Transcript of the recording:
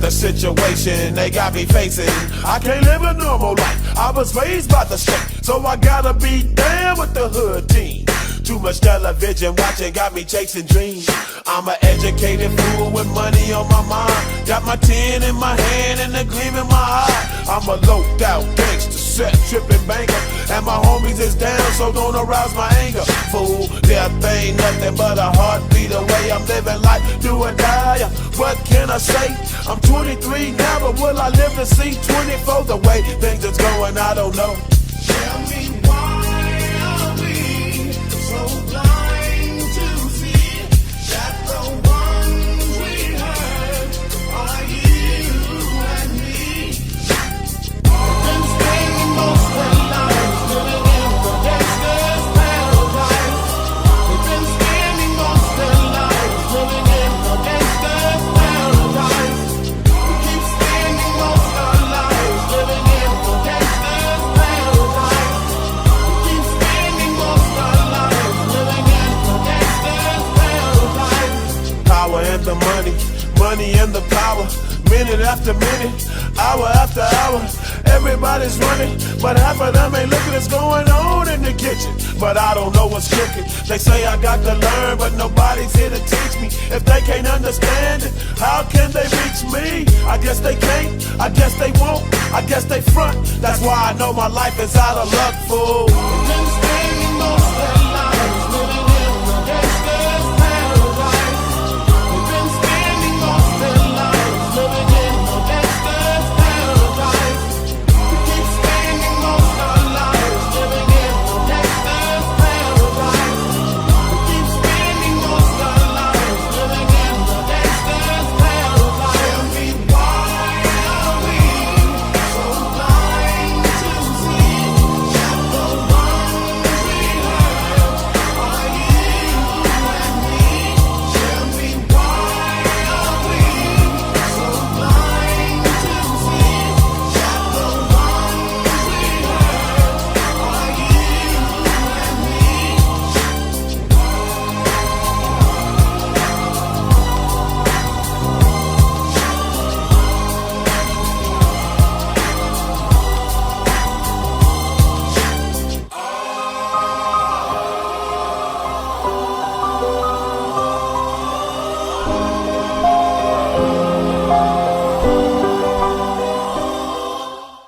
the situation they got me facing. I can't live a normal life, I was raised by the state, so I gotta be down with the hood team. Too much television watching got me chasing dreams. I'm an educated fool with money on my mind. Got my 10 in my hand and a gleam in my eye. I'm a loped out gangster, set tripping banker, and my homies is down, so don't arouse my anger. Fool, death ain't nothing but a heartbeat away. I'm living life, do or die. What can I say? I'm 23 now, but will I live to see 24? The way things is going, I don't know. Tell me why are we so blind to see that the ones we hurt are you and me? Been spending most of our lives living in the gangster's paradise. We've been spending most of our lives living in the gangster's paradise. We keep spending most of our lives living in the gangster's paradise. We keep spending most of our lives living in the gangster's paradise. Power and the money, money and the power. Minute after minute, hour after hour, everybody's running, but half of them ain't looking what's going on in the kitchen. But I don't know what's cooking. They say I got to learn, but nobody's here to teach me. If they can't understand it, how can they reach me? I guess they can't, I guess they won't, I guess they front. That's why I know my life is out of luck, fool. We've been spending most of our lives